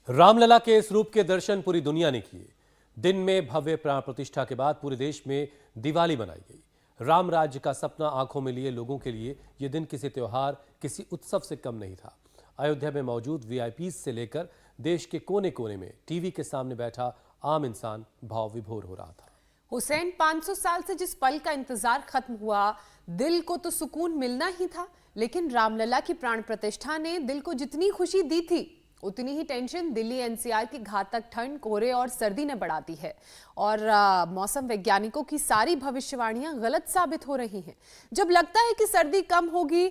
रामलला के इस रूप के दर्शन पूरी दुनिया ने किए। दिन में भव्य प्राण प्रतिष्ठा के बाद पूरे देश में दिवाली मनाई गई। राम राज्य का सपना आंखों में लिए लोगों के लिए यह दिन किसी त्योहार, किसी उत्सव से कम नहीं था। अयोध्या में मौजूद वीआईपीज से लेकर देश के कोने कोने में टीवी के सामने बैठा आम इंसान भाव विभोर हो रहा था। हुसैन, 500 साल से जिस पल का इंतजार खत्म हुआ, दिल को तो सुकून मिलना ही था, लेकिन रामलला की प्राण प्रतिष्ठा ने दिल को जितनी खुशी दी थी, उतनी ही टेंशन दिल्ली एनसीआर की घातक ठंड, कोहरे और सर्दी ने बढ़ा दी है। और मौसम वैज्ञानिकों की सारी भविष्यवाणियां गलत साबित हो रही हैं। जब लगता है कि सर्दी कम होगी,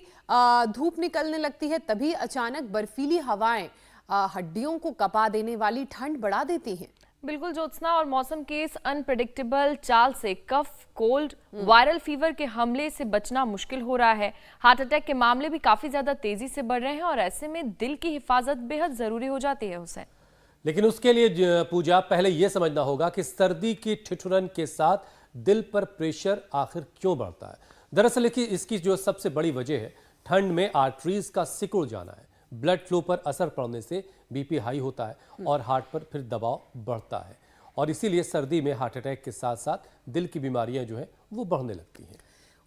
धूप निकलने लगती है, तभी अचानक बर्फीली हवाएं हड्डियों को कपा देने वाली ठंड बढ़ा देती हैं। बिल्कुल ज्योत्सना, और मौसम के इस अनप्रेडिक्टेबल चाल से कफ, कोल्ड, वायरल फीवर के हमले से बचना मुश्किल हो रहा है। हार्ट अटैक के मामले भी काफी ज्यादा तेजी से बढ़ रहे हैं और ऐसे में दिल की हिफाजत बेहद जरूरी हो जाती है हुसैन। लेकिन उसके लिए पूजा, पहले यह समझना होगा कि सर्दी की ठिठुरन के साथ दिल पर प्रेशर आखिर क्यों बढ़ता है। दरअसल इसकी जो सबसे बड़ी वजह है, ठंड में आर्टरीज का सिकुड़ जाना है। ब्लड फ्लो पर असर पड़ने से बीपी हाई होता है और हार्ट पर फिर दबाव बढ़ता है, और इसीलिए सर्दी में हार्ट अटैक के साथ साथ दिल की बीमारियां जो है वो बढ़ने लगती हैं।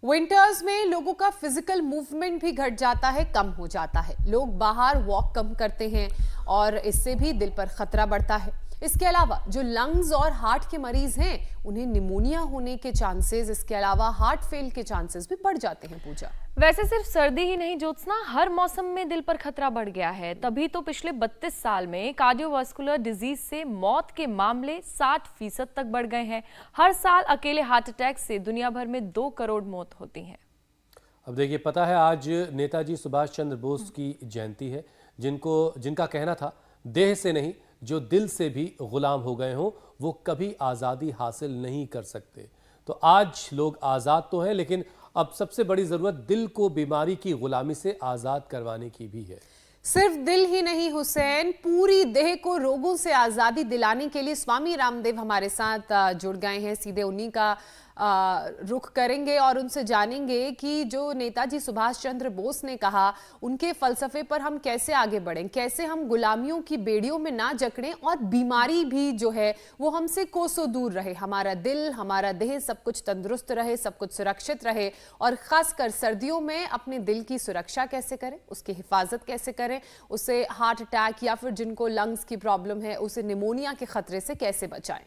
विंटर्स में लोगों का फिजिकल मूवमेंट भी घट जाता है, कम हो जाता है। लोग बाहर वॉक कम करते हैं और इससे भी दिल पर खतरा बढ़ता है। इसके अलावा जो लंग्स और हार्ट के मरीज हैं, उन्हें निमोनिया होने के चांसेस, इसके अलावा हार्ट फेल के चांसेस भी बढ़ जाते हैं। पूजा, वैसे सिर्फ सर्दी ही नहीं ज्योत्सना, हर मौसम में दिल पर खतरा बढ़ गया है। तभी तो पिछले 32 साल में कार्डियोवास्कुलर डिजीज से मौत के मामले 60% तक बढ़ गए हैं। हर साल अकेले हार्ट अटैक से दुनिया भर में 2 करोड़ मौत होती हैं। अब देखिए, पता है आज नेताजी सुभाष चंद्र बोस की जयंती है, जिनका कहना था, देह से नहीं जो दिल से भी गुलाम हो गए हों वो कभी आज़ादी हासिल नहीं कर सकते। तो आज लोग आज़ाद तो हैं, लेकिन अब सबसे बड़ी ज़रूरत दिल को बीमारी की गुलामी से आज़ाद करवाने की भी है। सिर्फ दिल ही नहीं हुसैन, पूरी देह को रोगों से आज़ादी दिलाने के लिए स्वामी रामदेव हमारे साथ जुड़ गए हैं। सीधे उन्हीं का रुख करेंगे और उनसे जानेंगे कि जो नेताजी सुभाष चंद्र बोस ने कहा, उनके फलसफे पर हम कैसे आगे बढ़ें, कैसे हम गुलामियों की बेड़ियों में ना जकड़ें और बीमारी भी जो है वो हमसे कोसों दूर रहे। हमारा दिल, हमारा देह, सब कुछ तंदुरुस्त रहे, सब कुछ सुरक्षित रहे। और खासकर सर्दियों में अपने दिल की सुरक्षा कैसे करें, उसकी हिफाजत कैसे करें, उसे हार्ट अटैक या फिर जिनको लंग्स की प्रॉब्लम है उसे निमोनिया के खतरे से कैसे बचाएं,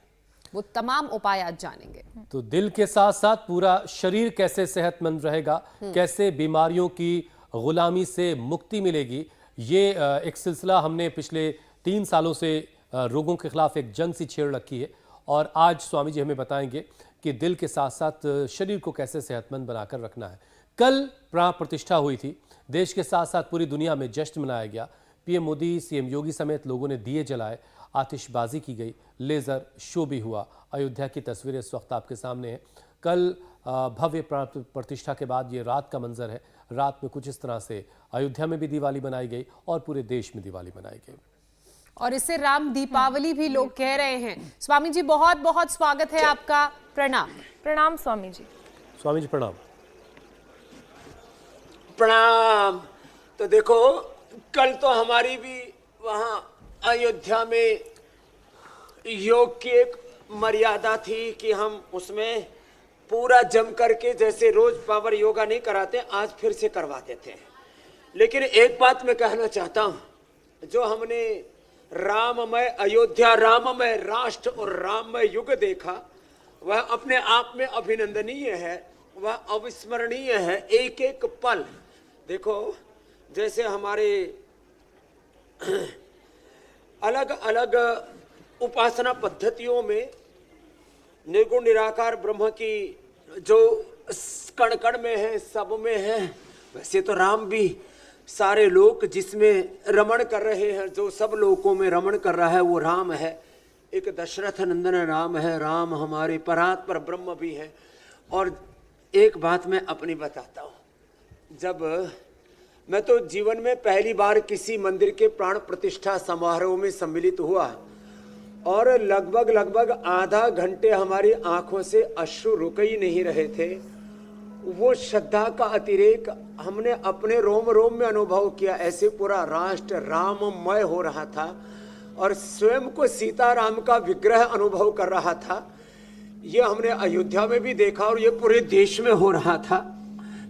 वो तमाम उपाय आज जानेंगे। तो दिल के साथ साथ पूरा शरीर कैसे सेहतमंद रहेगा, कैसे बीमारियों की गुलामी से मुक्ति मिलेगी, ये एक सिलसिला हमने पिछले 3 सालों से रोगों के खिलाफ एक जंग सी छेड़ रखी है। और आज स्वामी जी हमें बताएंगे कि दिल के साथ साथ शरीर को कैसे सेहतमंद बनाकर रखना है। कल प्राण प्रतिष्ठा हुई थी, देश के साथ साथ पूरी दुनिया में जश्न मनाया गया। पीएम मोदी, सीएम योगी समेत लोगों ने दिए जलाए, आतिशबाजी की गई, लेज़र शो भी हुआ। अयोध्या की तस्वीरें इस वक्त आपके सामने हैं। कल भव्य प्राण प्रतिष्ठा के बाद ये रात का मंजर है। रात में कुछ इस तरह से अयोध्या में भी दिवाली मनाई गई और पूरे देश में दिवाली मनाई गई, और इसे राम दीपावली भी लोग कह रहे हैं। स्वामी जी, बहुत बहुत स्वागत है आपका। प्रणाम। प्रणाम स्वामी जी। स्वामी जी प्रणाम। प्रणाम। तो देखो, कल तो हमारी भी वहां अयोध्या में योग की एक मर्यादा थी कि हम उसमें पूरा जम करके, जैसे रोज पावर योगा नहीं कराते, आज फिर से करवा देते हैं। लेकिन एक बात मैं कहना चाहता हूं, जो हमने राममय अयोध्या, राममय राष्ट्र और राममय युग देखा, वह अपने आप में अभिनंदनीय है, वह अविस्मरणीय है। एक एक पल देखो, जैसे हमारे अलग अलग उपासना पद्धतियों में निर्गुण निराकार ब्रह्म की जो कण कण में है, सब में है, वैसे तो राम भी सारे लोक जिसमें रमण कर रहे हैं, जो सब लोकों में रमण कर रहा है वो राम है। एक दशरथ नंदन राम है, राम हमारे परात्पर ब्रह्म भी है। और एक बात मैं अपनी बताता हूँ, जब मैं तो जीवन में पहली बार किसी मंदिर के प्राण प्रतिष्ठा समारोह में सम्मिलित हुआ और लगभग आधा घंटे हमारी आंखों से अश्रु रुक ही नहीं रहे थे। वो श्रद्धा का अतिरेक हमने अपने रोम रोम में अनुभव किया। ऐसे पूरा राष्ट्र राममय हो रहा था और स्वयं को सीताराम का विग्रह अनुभव कर रहा था। ये हमने अयोध्या में भी देखा और ये पूरे देश में हो रहा था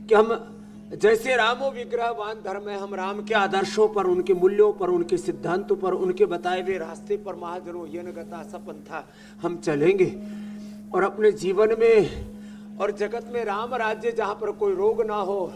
कि हम जैसे रामो विग्रहवान धर्म है, हम राम के आदर्शों पर, उनके मूल्यों पर, उनके सिद्धांतों पर, उनके बताए हुए रास्ते पर महाजनो ये न गता सपंथा हम चलेंगे और अपने जीवन में और जगत में राम राज्य जहाँ पर कोई रोग ना हो,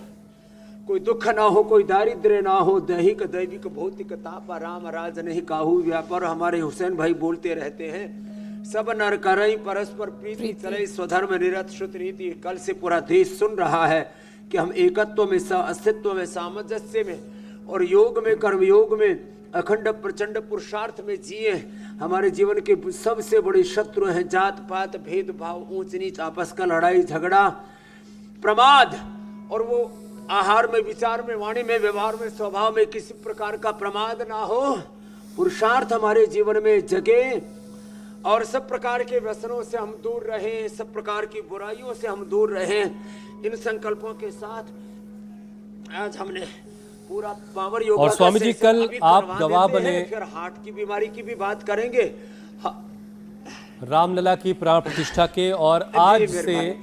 कोई दुख ना हो, कोई दारिद्र्य ना हो, दैहिक दैविक भौतिक ताप राम राज नहीं काहू व्यापार। हमारे हुसैन भाई बोलते रहते हैं, सब नर करई परस्पर प्रीति चले स्वधर्म निरत श्रुत रीति। कल से पूरा देश सुन रहा है कि हम एकत्व में, अस्तित्व में, सामंजस्य में और योग में, कर्मयोग में, अखंड प्रचंड पुरुषार्थ में जिए। हमारे जीवन के सबसे बड़े शत्रु हैं जात पात, भेदभाव, ऊंच नीच, आपस का लड़ाई झगड़ा, प्रमाद। और वो आहार में, विचार में, वाणी में, व्यवहार में, स्वभाव में किसी प्रकार का प्रमाद ना हो। पुरुषार्थ हमारे जीवन में जगे और सब प्रकार के व्यसनों से हम दूर रहें, सब प्रकार की बुराइयों से हम दूर रहें। इन संकल्पों के साथ आज हमने पूरा पावर योगा और स्वामी जी कल आप गवाह बने, फिर हार्ट की बीमारी की भी बात करेंगे, रामलला की प्राण प्रतिष्ठा के। और आज से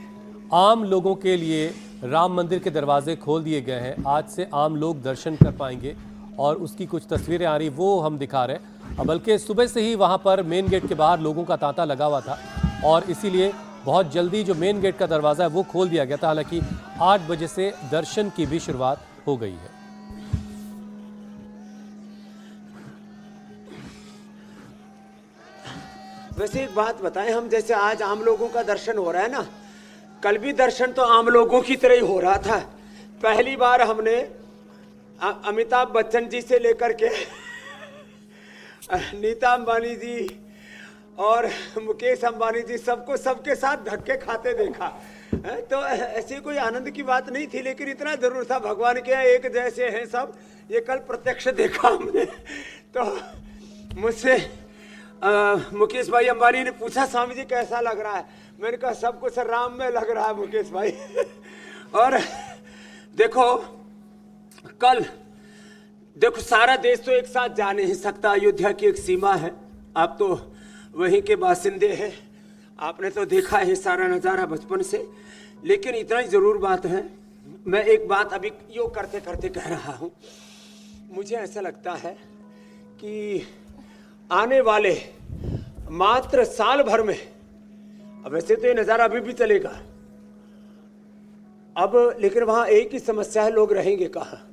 आम लोगों के लिए राम मंदिर के दरवाजे खोल दिए गए हैं। आज से आम लोग दर्शन कर पाएंगे और उसकी कुछ तस्वीरें आ रही वो हम दिखा रहे हैं। बल्कि सुबह से ही वहां पर मेन गेट के बाहर लोगों का तांता लगा हुआ था और इसीलिए बहुत जल्दी जो मेन गेट का दरवाज़ा है वो खोल दिया गया था। हालांकि 8 बजे से दर्शन की भी शुरुआत हो गई है। वैसे एक बात बताएं, हम जैसे आज आम लोगों का दर्शन हो रहा है ना, कल भी दर्शन तो आम लोगों की तरह ही हो रहा था। पहली बार हमने अमिताभ बच्चन जी से लेकर के नीता अंबानी जी और मुकेश अंबानी जी सबको सबके साथ धक्के खाते देखा। तो ऐसी कोई आनंद की बात नहीं थी, लेकिन इतना जरूर था भगवान के एक जैसे हैं सब, ये कल प्रत्यक्ष देखा हमने। तो मुझसे मुकेश भाई अंबानी ने पूछा, स्वामी जी कैसा लग रहा है? मैंने कहा सब कुछ राम में लग रहा है मुकेश भाई। और देखो कल देखो सारा देश तो एक साथ जा नहीं सकता, अयोध्या की एक सीमा है। आप तो वहीं के बासिंदे हैं, आपने तो देखा है सारा नज़ारा बचपन से। लेकिन इतना ही जरूर बात है, मैं एक बात अभी योग करते करते कह रहा हूँ, मुझे ऐसा लगता है कि आने वाले मात्र साल भर में, अब वैसे तो ये नज़ारा अभी भी चलेगा अब, लेकिन वहाँ एक ही समस्या है, लोग रहेंगे कहाँ?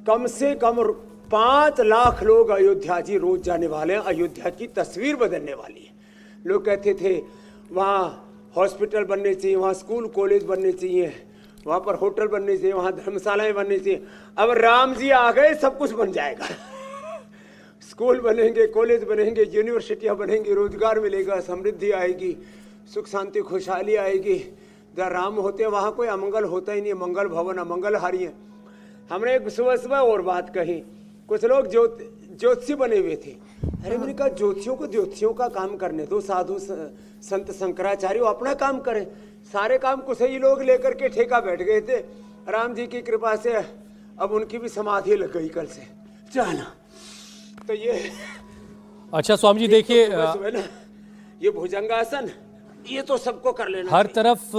कम से कम 5 लाख लोग अयोध्या जी रोज जाने वाले हैं। अयोध्या की तस्वीर बदलने वाली है। लोग कहते थे वहाँ हॉस्पिटल बनने चाहिए, वहाँ स्कूल कॉलेज बनने चाहिए, वहाँ पर होटल बनने चाहिए, वहाँ धर्मशालाएं बनने चाहिए। अब राम जी आ गए, सब कुछ बन जाएगा। स्कूल बनेंगे, कॉलेज बनेंगे, यूनिवर्सिटियाँ बनेंगी, रोजगार मिलेगा, समृद्धि आएगी, सुख शांति खुशहाली आएगी। जहाँ राम होते हैं वहाँ कोई अमंगल होता ही नहीं, मंगल भवन अमंगल हारी है। हमने एक सुबह सुबह और बात कही, कुछ लोग ज्योतिषी बने हुए थे। अरे मैंने कहा ज्योतिषियों को ज्योतिषियों का काम करने दो, साधु संत शंकराचार्य अपना काम करें। सारे काम कुछ ही लोग लेकर के ठेका बैठ गए थे। राम जी की कृपा से अब उनकी भी समाधि लग गई कल से। चलो तो ये अच्छा स्वामी जी देखिए, ये भुजंगासन ये तो सबको कर लेना। हर तरफ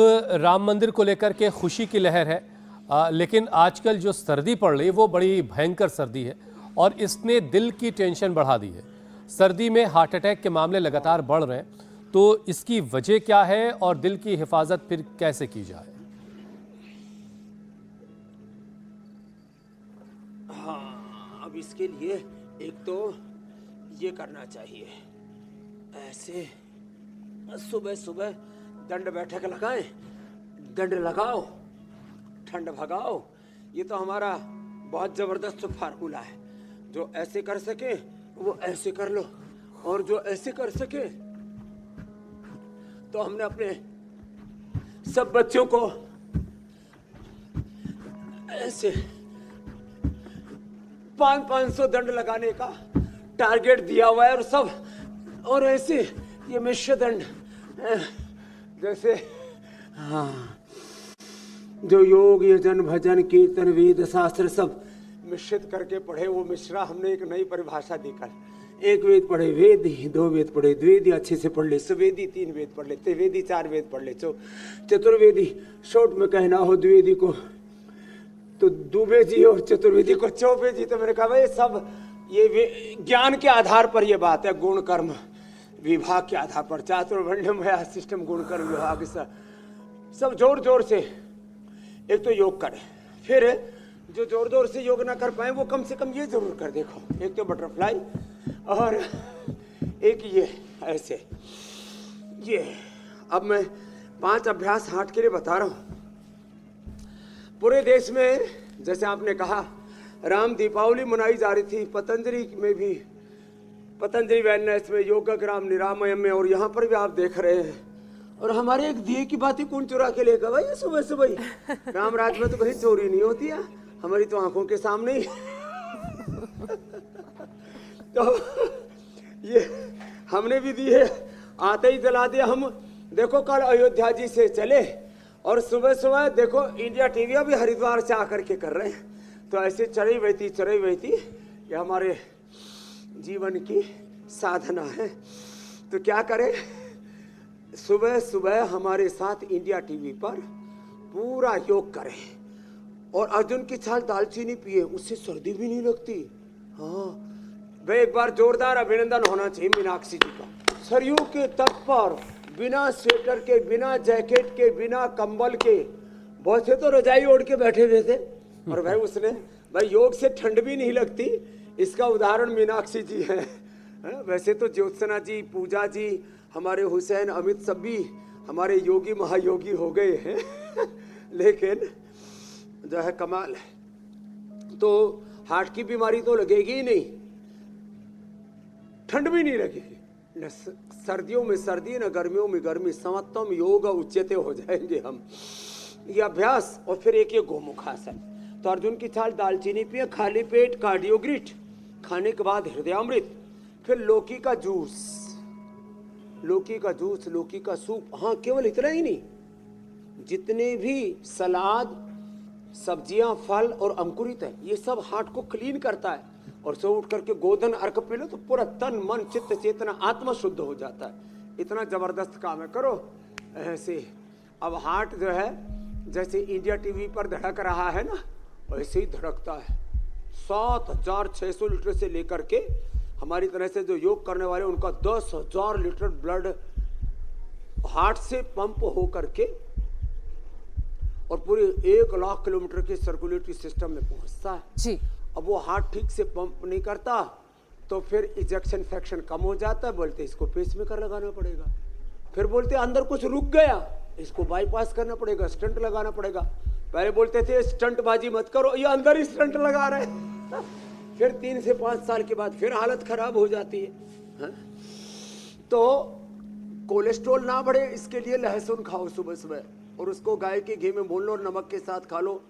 राम मंदिर को लेकर के खुशी की लहर है, लेकिन आजकल जो सर्दी पड़ रही है वो बड़ी भयंकर सर्दी है और इसने दिल की टेंशन बढ़ा दी है। सर्दी में हार्ट अटैक के मामले लगातार बढ़ रहे हैं, तो इसकी वजह क्या है और दिल की हिफाजत फिर कैसे की जाए? हाँ, अब इसके लिए एक तो ये करना चाहिए, ऐसे सुबह सुबह दंड बैठक लगाएं, दंड लगाओ, ठंड भगाओ। ये तो हमारा बहुत जबरदस्त फार्मूला है। जो ऐसे कर सके वो ऐसे कर लो, और जो ऐसे कर सके तो हमने अपने सब बच्चों को ऐसे 500 दंड लगाने का टारगेट दिया हुआ है। और सब और ऐसे ये मिश्र दंड जैसे, हाँ, जो योग यजन भजन कीर्तन वेद शास्त्र सब मिश्रित करके पढ़े, वो मिश्रा हमने एक नई परिभाषा दी कल एक वेद पढ़े वेदी, 2 वेद पढ़े द्वेदी, अच्छे से पढ़ ले सवेदी, 3 वेद पढ़ ले त्रिवेदी, 4 वेद पढ़ ले चतुर्वेदी, शॉर्ट में कहना हो द्विवेदी को तो दुबे जी और चतुर्वेदी को चौबे जी। तो मैंने कहा भाई सब ये ज्ञान के आधार पर ये बात है, गुण कर्म विभाग के आधार पर, चातुर्वर्ण्य सिस्टम गुण कर्म विभाग सब जोर जोर से एक तो योग करें, फिर जो जोर जोर से योग ना कर पाए वो कम से कम ये जरूर कर देखो, एक तो बटरफ्लाई और एक ये ऐसे ये। अब मैं 5 अभ्यास हार्ट के लिए बता रहा हूं। पूरे देश में जैसे आपने कहा राम दीपावली मनाई जा रही थी, पतंजलि में भी, पतंजलि वेलनेस में, योगग्राम निरामयम में, और यहाँ पर भी आप देख रहे हैं। और हमारे एक दिए की बात ही कौन चुरा के लेकर भाई सुबह सुबह ही। रामराज में तो कहीं चोरी नहीं होती है, हमारी तो आंखों के सामने ही। तो ये हमने भी दिए, आते ही जला दिया हम। देखो कल अयोध्या जी से चले और सुबह सुबह देखो इंडिया टीवी भी हरिद्वार से आकर के कर रहे हैं। तो ऐसे चढ़ी बहती ये हमारे जीवन की साधना है। तो क्या करें, सुबह सुबह हमारे साथ इंडिया टीवी पर पूरा योग करें और अर्जुन की छाल दालचीनी पिए, उससे सर्दी भी नहीं लगती। हाँ भाई एक बार जोरदार अभिनंदन होना चाहिए मीनाक्षी जी का। सरयू के तट पर बिना स्वेटर के, बिना जैकेट के, बिना कंबल के, बहुत से तो रजाई ओढ़ के बैठे हुए थे और भाई उसने भाई योग से ठंड भी नहीं लगती। इसका उदाहरण मीनाक्षी जी है। वैसे तो ज्योत्सना जी, पूजा जी, हमारे हुसैन, अमित सब भी हमारे योगी महायोगी हो गए हैं। लेकिन जो है कमाल है। तो हार्ट की बीमारी तो लगेगी ही नहीं, ठंड भी नहीं लगेगी, न सर्दियों में सर्दी न गर्मियों में गर्मी। समत्तम योग उच्यते हो जाएंगे हम। ये अभ्यास और फिर एक ये गोमुखासन। तो अर्जुन की छाल दालचीनी पिए, खाली पेट कार्डियोग्रिट, खाने के बाद हृदयामृत, फिर लौकी का जूस, लौकी का जूस, लौकी का सूप। हाँ केवल इतना ही नहीं, जितने भी सलाद, सब्जियां, फल और अंकुरित है ये सब हार्ट को क्लीन करता है। और सो उठ करके गोधन अर्क पी लो तो पूरा तन मन चित्त चेतना आत्मा शुद्ध हो जाता है। इतना जबरदस्त काम है, करो ऐसे। अब हार्ट जो है जैसे इंडिया टीवी पर धड़क रहा है ना, वैसे ही धड़कता है। 7,600 लीटर से लेकर के हमारी तरह से जो योग करने वाले उनका 10,000 लीटर ब्लड हार्ट से पंप हो करके और पूरे 1 लाख किलोमीटर के सर्कुलेटरी सिस्टम में पहुंचता है जी। अब वो हार्ट ठीक से पंप नहीं करता तो फिर इजेक्शन फ्रैक्शन कम हो जाता है, बोलते इसको पेसमेकर लगाना पड़ेगा। फिर बोलते अंदर कुछ रुक गया, इसको बाईपास करना पड़ेगा, स्टंट लगाना पड़ेगा। पहले बोलते थे स्टंट बाजी मत करो, ये अंदर ही स्टंट लगा रहे हैं। फिर 3 से 5 साल के बाद फिर हालत खराब हो जाती है। तो कोलेस्ट्रॉल ना बढ़े इसके लिए लहसुन खाओ सुबह सुबह और उसको गाय के घी में भून लो और नमक के साथ खा लो।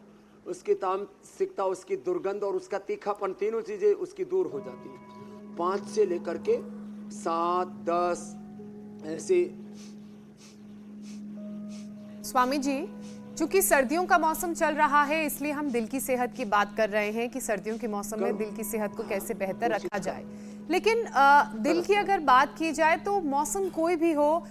उसकी तामसिकता, उसकी दुर्गंध और उसका तीखापन, तीनों चीजें उसकी दूर हो जाती है। 5 से लेकर के 7, 10 ऐसे। स्वामी जी, चूंकि सर्दियों का मौसम चल रहा है इसलिए हम दिल की सेहत की बात कर रहे हैं कि सर्दियों के मौसम में दिल की सेहत को कैसे बेहतर रखा जाए। लेकिन दिल की अगर बात की जाए तो मौसम कोई भी हो,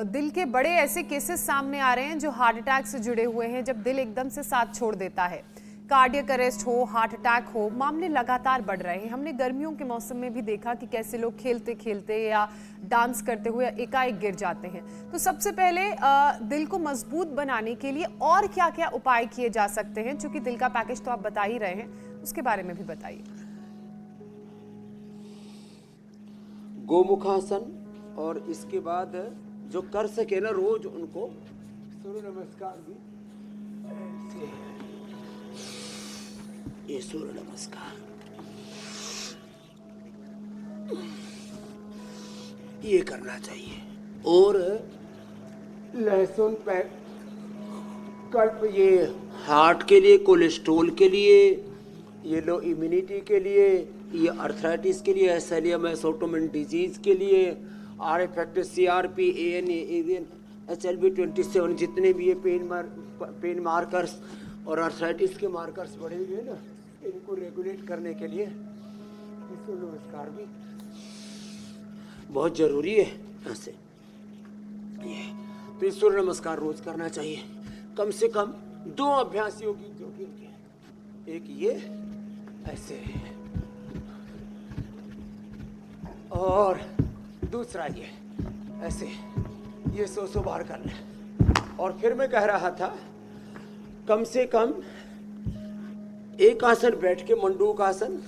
दिल के बड़े ऐसे केसेस सामने आ रहे हैं जो हार्ट अटैक से जुड़े हुए हैं। जब दिल एकदम से साथ छोड़ देता है, कार्डियक अरेस्ट हो, हार्ट अटैक हो, मामले लगातार बढ़ रहे हैं। हमने गर्मियों के मौसम में भी देखा कि कैसे लोग खेलते खेलते या डांस करते हुए एकाएक गिर जाते हैं। तो सबसे पहले दिल को मजबूत बनाने के लिए और क्या क्या उपाय किए जा सकते हैं? चूंकि दिल का पैकेज तो आप बता ही रहे हैं, उसके बारे में भी बताइए। गोमुखासन और इसके बाद जो कर सके ना रोज उनको सूर्य नमस्कार भी, ये सूर्य नमस्कार ये करना चाहिए। और लहसुन कल्प ये हार्ट के लिए, कोलेस्ट्रॉल के लिए, ये लो इम्यूनिटी के लिए, ये अर्थराइटिस के लिए, एसएलएमएस ऑटोमिन डिजीज के लिए, R factor, CRP, ANA, AVN, HLB 27 जितने भी ये पेन मार्कर्स और अर्थराइटिस के मार्कर्स बढ़े हुए ना, इनको रेगुलेट करने के लिए सूर्य नमस्कार भी बहुत जरूरी है। ऐसे ये तो सूर्य नमस्कार रोज करना चाहिए, कम से कम 2 अभ्यास योगी जो भी होंगे। एक ये ऐसे और दूसरा ये ऐसे, ये 100 बार कर लें। और फिर मैं कह रहा था कम से कम एक आसन बैठ के मंडूक आसन,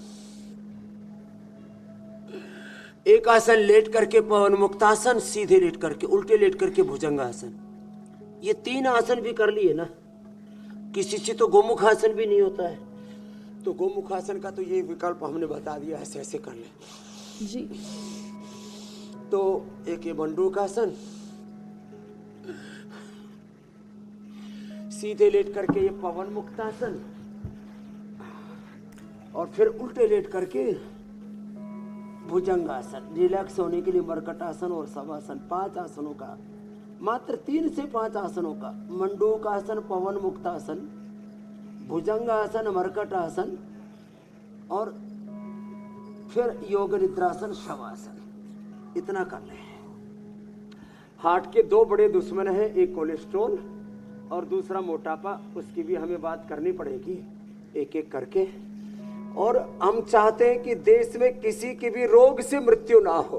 एक आसन लेट करके पवन मुक्तासन, सीधे लेट करके, उल्टे लेट करके भुजंगासन, ये 3 आसन भी कर लिए ना। किसी से तो गोमुख आसन भी नहीं होता है, तो गोमुख आसन का तो ये विकल्प हमने बता दिया, ऐसे ऐसे कर ले जी। तो एक ये मंडूक आसन, सीधे लेट करके ये पवन मुक्तासन, और फिर उल्टे लेट करके भुजंगासन। रिलैक्स होने के लिए मरकटासन और शवासन, 5 आसनों का, मात्र 3 से 5 आसनों का, मंडूकासन, पवन मुक्तासन, भुजंगासन, मरकटासन और फिर योग निद्रासन, शवासन, इतना कर ले। हार्ट के 2 बड़े दुश्मन हैं, एक कोलेस्ट्रॉल और दूसरा मोटापा, उसकी भी हमें बात करनी पड़ेगी एक एक करके। और हम चाहते हैं कि देश में किसी की भी रोग से मृत्यु ना हो।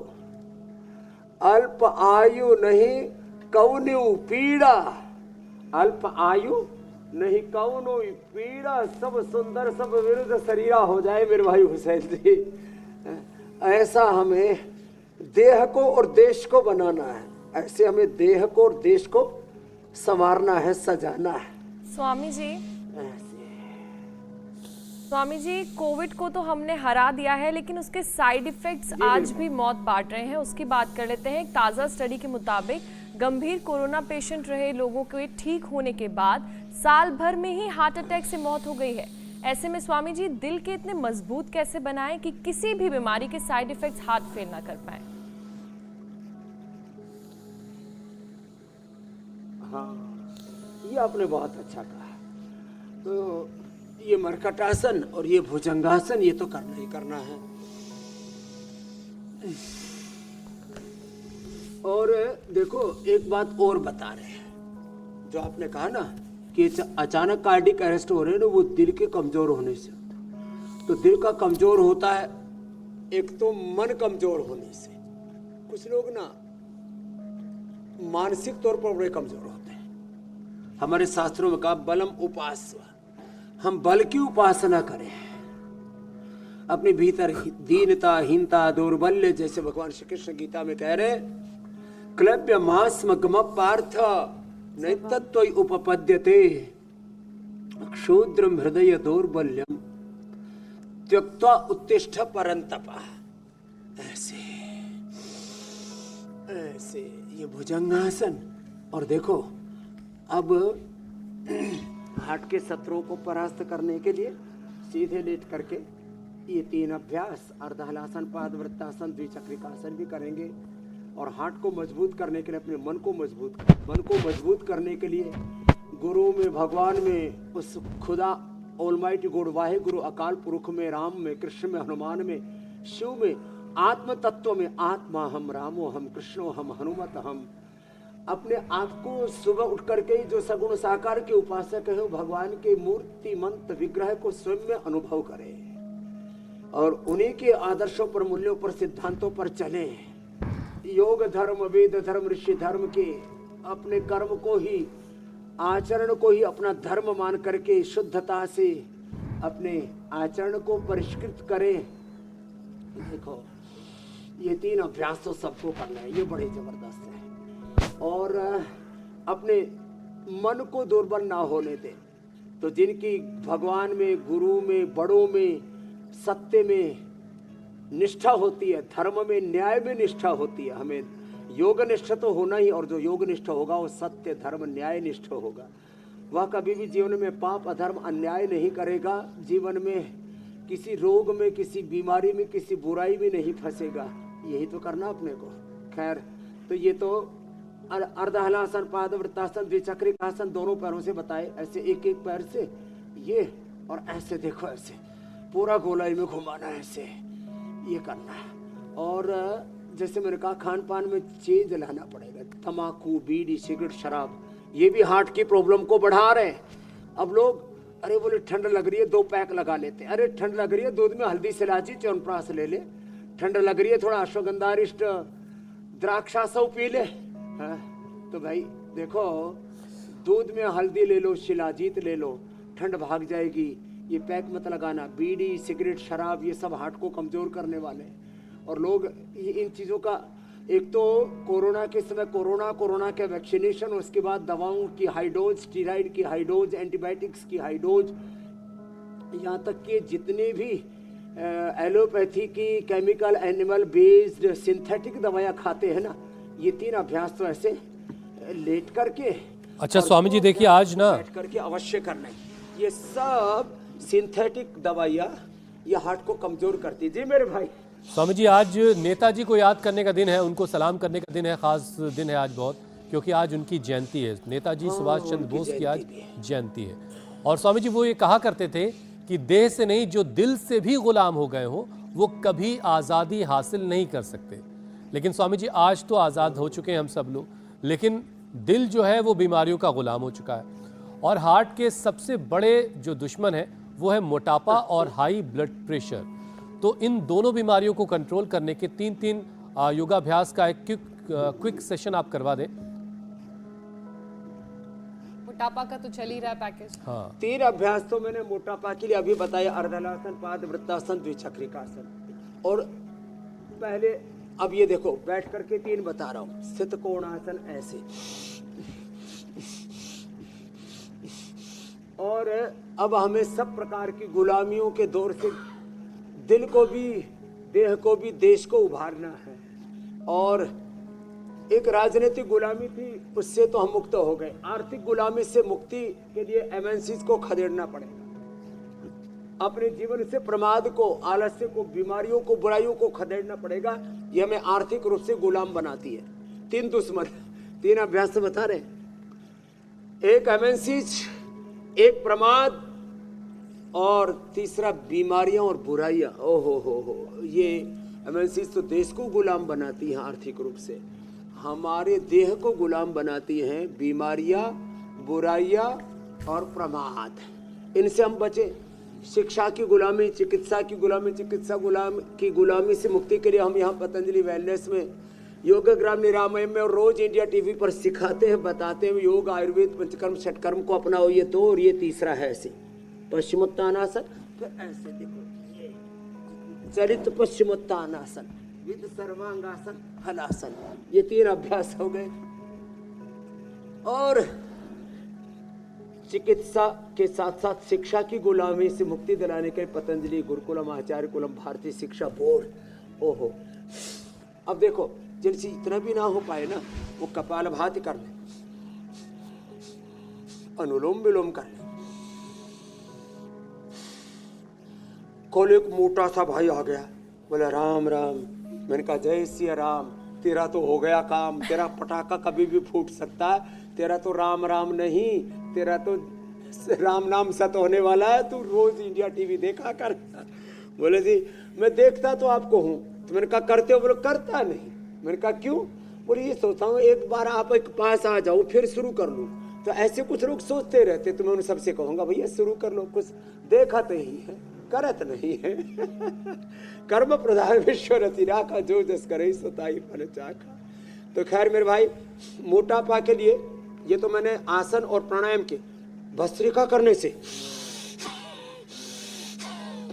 अल्प आयु नहीं कौनो पीड़ा, अल्प आयु नहीं कौनो पीड़ा, सब सुंदर सब विरुद्ध शरीरा हो जाए मेरे भाई हुसैन जी। ऐसा हमें देह को और देश को बनाना है, ऐसे हमें देह को और देश को संवारना है, सजाना है। स्वामी जी, कोविड को तो हमने हरा दिया है, लेकिन उसके साइड इफेक्ट्स आज भी मौत बांट रहे हैं, उसकी बात कर लेते हैं। एक ताज़ा स्टडी के मुताबिक गंभीर कोरोना पेशेंट रहे लोगों के ठीक होने के बाद साल भर में ही हार्ट अटैक से मौत हो गई है। ऐसे में स्वामी जी, दिल के इतने मजबूत कैसे बनाएं कि किसी भी बीमारी के साइड इफेक्ट्स हाथ फेर ना कर पाए? हाँ, ये आपने बहुत अच्छा कहा। तो ये मरकटासन और ये भुजंगासन, ये तो करना ही करना है। और देखो एक बात और बता रहे हैं, जो आपने कहा ना कि अचानक कार्डिक अरेस्ट हो रहे हैं ना, वो दिल के कमजोर होने से होता। तो दिल का कमजोर होता है, एक तो मन कमजोर होने से, कुछ लोग ना मानसिक तौर पर बड़े कमजोर होते हैं। हमारे शास्त्रों में कहा बलम उपास्य, हम बल की उपासना करें, अपने भीतर दीनता, हीनता, दौर्बल्य, जैसे भगवान श्री कृष्ण गीता में कह रहे, क्लब्य मास्मगम पार्थ नैतत्व उपपद्यते क्षुद्रम हृदय दौर्बल्यम त्यक्त्वा उत्तिष्ठ परंतपा। ऐसे ऐसे ये भुजंगासन। और देखो अब हार्ट के शत्रुओं को परास्त करने के लिए सीधे लेट करके ये 3 अभ्यास, अर्धहलासन, पादवृत्तासन, द्विचक्रिकासन भी करेंगे। और हार्ट को मजबूत करने के लिए, अपने मन को मजबूत करने के लिए गुरु में, भगवान में, उस खुदा ऑलमाइटी गॉड वाहे गुरु अकाल पुरुष में, राम में, कृष्ण में, हनुमान में, शिव में, आत्म तत्व में, आत्मा हम, रामो हम, कृष्णो हम, हनुमत हम, अपने आप को सुबह उठ करके जो सगुण साकार के उपासक है, भगवान के मूर्तिमंत विग्रह को स्वयं में अनुभव करें और उन्हीं के आदर्शों पर, मूल्यों पर, सिद्धांतों पर चले। योग धर्म, वेद धर्म, ऋषि धर्म के अपने कर्म को ही, आचरण को ही अपना धर्म मान करके शुद्धता से अपने आचरण को परिष्कृत करें। देखो ये 3 अभ्यास तो सबको करना है, ये बड़े जबरदस्त है। और अपने मन को दुर्बल ना होने दें। तो जिनकी भगवान में, गुरु में, बड़ों में, सत्य में निष्ठा होती है, धर्म में, न्याय में निष्ठा होती है, हमें योग निष्ठ तो होना ही। और जो योग निष्ठ होगा वो सत्य, धर्म, न्याय निष्ठ होगा। वह कभी भी जीवन में पाप, अधर्म, अन्याय नहीं करेगा। जीवन में किसी रोग में, किसी बीमारी में, किसी बुराई में नहीं फंसेगा। यही तो करना अपने को। खैर, तो ये तो अर्धहलासन, पादवृत्तासन, द्विचक्रिकासन दोनों पैरों से बताए, ऐसे एक एक पैर से ये, और ऐसे देखो, ऐसे पूरा गोलाई में घुमाना है, ऐसे ये करना है। और जैसे मैंने कहा खान पान में चेंज लाना पड़ेगा। तम्बाकू, बीड़ी, सिगरेट, शराब ये भी हार्ट की प्रॉब्लम को बढ़ा रहे हैं। अब लोग अरे बोले ठंड लग रही है 2 पैक लगा लेते हैं। अरे ठंड लग रही है दूध में हल्दी इलायची च्यवनप्राश ले ले। ठंड लग रही है थोड़ा अश्वगंधारिष्ट द्राक्षासव पी ले। हाँ? तो भाई देखो दूध में हल्दी ले लो, शिलाजीत ले लो, ठंड भाग जाएगी। ये पैक मत लगाना। बीड़ी, सिगरेट, शराब ये सब हार्ट को कमजोर करने वाले हैं। और लोग इन चीज़ों का एक तो कोरोना के समय कोरोना के वैक्सीनेशन, उसके बाद दवाओं की हाई डोज, स्टीराइड की हाई डोज, एंटीबायोटिक्स की हाई डोज, यहाँ तक कि जितने भी एलोपैथी की केमिकल एनिमल बेस्ड सिंथेटिक दवाइयाँ खाते हैं ना, ये 3 अभ्यास तो ऐसे लेट करके अच्छा स्वामी जी देखिए आज ना बैठ करके अवश्य करना है। ये सब सिंथेटिक दवाइयाँ ये हार्ट को कमजोर करती है। जी मेरे भाई। स्वामी जी आज नेताजी को याद करने का दिन है, उनको सलाम करने का दिन है, खास दिन है आज बहुत, क्योंकि आज उनकी जयंती है। नेताजी सुभाष चंद्र बोस की आज जयंती है। और स्वामी जी वो ये कहा करते थे कि देह से नहीं जो दिल से भी गुलाम हो गए हो वो कभी आज़ादी हासिल नहीं कर सकते। लेकिन स्वामी जी आज तो आज़ाद हो चुके हैं हम सब लोग, लेकिन दिल जो है वो बीमारियों का गुलाम हो चुका है। और हार्ट के सबसे बड़े जो दुश्मन है वो है मोटापा और हाई ब्लड प्रेशर। तो इन दोनों बीमारियों को कंट्रोल करने के 3 योगाभ्यास का एक क्विक सेशन आप करवा दें। मोटापा का तो चल ही रहा है पैकेज। हाँ 3 अभ्यास तो मैंने मोटापा के लिए अभी बताया। अर्धलासन, पाद वृत्तासन, द्विचक्रिकासन। और पहले अब ये देखो बैठ करके 3 बता रहा हूँ। स्थित कोणासन ऐसे। और अब हमें सब प्रकार की गुलामियों के दौर से दिल को भी, देह को भी, देश को उभारना है। और एक राजनीतिक गुलामी थी, उससे तो हम मुक्त हो गए। आर्थिक गुलामी से मुक्ति के लिए एमएनसीज को खदेड़ना पड़ेगा। अपने जीवन से प्रमाद को, आलस्य को, बीमारियों को, बुराइयों को खदेड़ना पड़ेगा। ये हमें आर्थिक रूप से गुलाम बनाती है। 3 दुश्मन, 3 अभ्यास से बता रहे। एक एमएनसीज, एक प्रमाद और तीसरा बीमारियां और बुराइयां। ओहो हो ये एमएनसीज तो देश को गुलाम बनाती हैं आर्थिक रूप से, हमारे देह को गुलाम बनाती हैं बीमारियां, बुराइयां और प्रमाद। इनसे हम बचें। शिक्षा की गुलामी, चिकित्सा की गुलामी, की गुलामी से मुक्ति के लिए हम यहाँ पतंजलि वेलनेस में, योगग्राम निरामय में और रोज इंडिया टीवी पर सिखाते हैं, बताते हैं योग, आयुर्वेद, पंचकर्म, षटकर्म को अपनाओ। ये 2 और ये तीसरा है ऐसे पश्चिमोत्तानासन। फिर ऐसे देखो ये चलित पश्चिमोत्तानासन, विद सर्वांगासन, हलासन। ये 3 अभ्यास हो गए। और चिकित्सा के साथ साथ शिक्षा की गुलामी से मुक्ति दिलाने के पतंजलि गुरुकुलम, आचार्य कुलम, भारतीय शिक्षा बोर्ड। ओहो अब देखो जिनसे इतना भी ना हो पाए ना, वो कपालभाति कर ले, अनुलोम विलोम कर ले। कल एक मोटा सा भाई आ गया, बोला राम राम। मैंने कहा जय सिया राम। तेरा तो हो गया काम, तेरा पटाखा कभी भी फूट सकता है। तेरा तो राम राम नहीं, तेरा तो राम नाम सत होने वाला है। तू रोज इंडिया टीवी देखा कर। बोले जी मैं देखता तो आपको हूँ। तो मैंने कहा करते हो? बोले करता नहीं। मैंने कहा क्यों? बोले ये सोचता हूँ एक बार आप एक पास आ जाओ फिर शुरू कर लूँ। तो ऐसे कुछ लोग सोचते रहते। तो मैं उन सबसे कहूँगा भैया शुरू कर लो, कुछ देखा तो ही है, करत नहीं है। कर्म प्रधान विश्व रतिरा का जो जस करे सताई फल चाखा। तो खैर मेरे भाई मोटापा के लिए ये तो मैंने आसन और प्राणायाम के, भस्त्रिका करने से,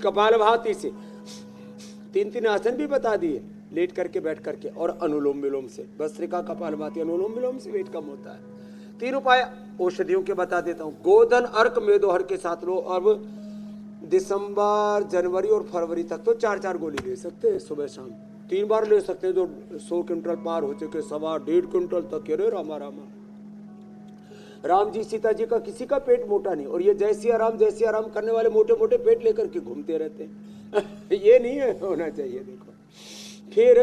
कपालभाति से 3 आसन भी बता दिए, लेट करके बैठ करके, और अनुलोम विलोम से। भस्त्रिका, कपालभाति, अनुलोम विलोम से वेट कम होता है। 3 उपाय औषधियों के बता देता हूँ। गोधन अर्क मेदोहर के साथ लो। अब दिसंबर, जनवरी और फरवरी तक तो 4-4 गोली ले सकते हैं, सुबह शाम 3 बार ले सकते हैं। जो 100 क्विंटल पार हो चुके, 1.25 क्विंटल तक के रे रामा रामा। राम जी सीता जी का किसी का पेट मोटा नहीं, और ये जय सिया राम करने वाले मोटे मोटे पेट लेकर के घूमते रहते हैं। ये नहीं है होना चाहिए। देखो फिर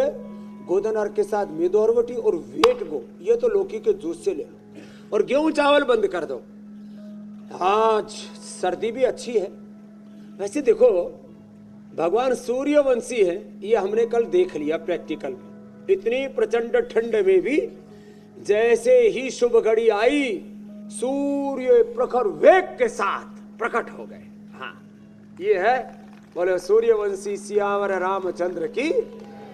गोधन अर्क के साथ मेदोहरवटी और वेट गो, ये तो लौकी के जूस से ले लो। और गेहूं चावल बंद कर दो। हाँ सर्दी भी अच्छी है। वैसे देखो भगवान सूर्यवंशी है, ये हमने कल देख लिया प्रैक्टिकल में। इतनी प्रचंड ठंड में भी जैसे ही शुभ घड़ी आई, सूर्य प्रखर वेग के साथ प्रकट हो गए। हाँ, ये है, बोले सूर्यवंशी सियावर रामचंद्र की,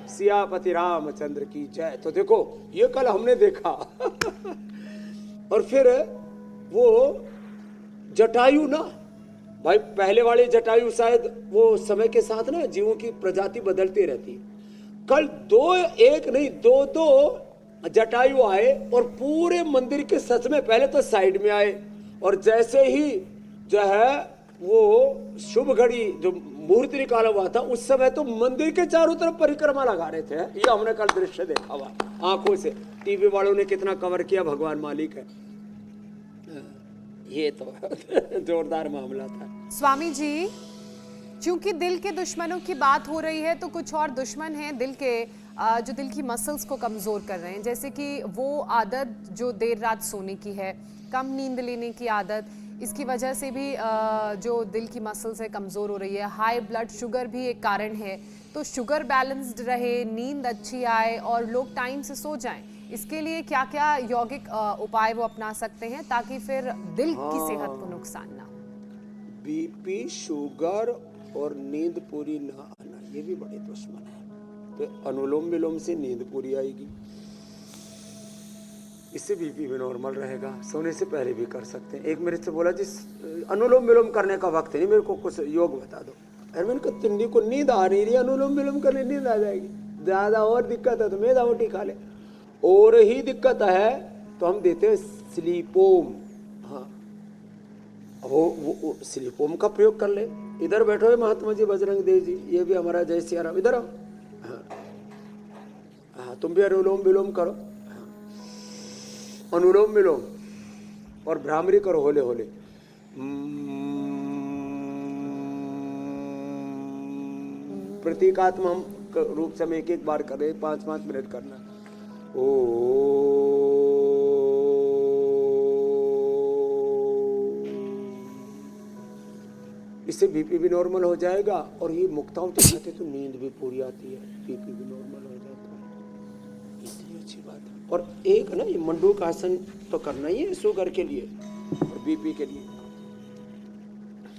सियापति रामचंद्र की जय। तो देखो ये कल हमने देखा। और फिर वो जटायु ना भाई, पहले वाले जटायु शायद वो समय के साथ ना जीवों की प्रजाति बदलती रहती है। कल एक नहीं दो जटायु आए और पूरे मंदिर के सच में पहले तो साइड में आए, और जैसे ही जो है वो शुभ घड़ी जो मुहूर्त निकाला हुआ था, उस समय तो मंदिर के चारों तरफ परिक्रमा लगा रहे थे। ये हमने कल दृश्य देखा हुआ आंखों से। टीवी वालों ने कितना कवर किया, भगवान मालिक है। ये तो जोरदार मामला था। स्वामी जी, चूंकि दिल के दुश्मनों की बात हो रही है, तो कुछ और दुश्मन हैं दिल के, जो दिल की मसल्स को कमज़ोर कर रहे हैं, जैसे कि वो आदत जो देर रात सोने की है, कम नींद लेने की आदत, इसकी वजह से भी जो दिल की मसल्स है कमज़ोर हो रही है। हाई ब्लड शुगर भी एक कारण है। तो शुगर बैलेंस्ड रहे, नींद अच्छी आए और लोग टाइम से सो जाएं, इसके लिए क्या क्या यौगिक उपाय वो अपना सकते हैं ताकि फिर दिल की सेहत को नुकसान ना हो? बीपी, शुगर और नींद पूरी ना आना, ये भी बड़े दुश्मन है। तो अनुलोम विलोम से नींद पूरी आएगी, इससे बीपी भी नॉर्मल रहेगा। सोने से पहले भी कर सकते हैं। एक मेरे से बोला जी अनुलोम विलोम करने का वक्त नहीं, मेरे को कुछ योग बता दो। अरे मैंने कहा तिंडी को नींद आ नहीं रही, अनुलोम विलोम करने नींद आ जाएगी। ज्यादा और दिक्कत है तो मेदा मोटी खा ले। और ही दिक्कत है तो हम देते हैं स्लीपोम। हाँ, वो स्लीपोम का प्रयोग कर ले। इधर बैठो है महात्मा जी बजरंग देव जी, ये भी हमारा जय सिया राम, इधर आओ। हाँ, तुम भी अनुलोम विलोम करो। अनुलोम विलोम और भ्रामरी करो होले होले। प्रतीकात्मक रूप से हम एक एक बार कर रहे, 5-5 मिनट करना। ओ इससे बीपी भी नॉर्मल हो जाएगा, और ये मुक्तावती खाते तो नींद भी पूरी आती है, बीपी भी नॉर्मल हो जाता है। इतनी अच्छी बात है। और एक ना ये मंडूक आसन तो करना ही है शुगर के लिए और बीपी के लिए,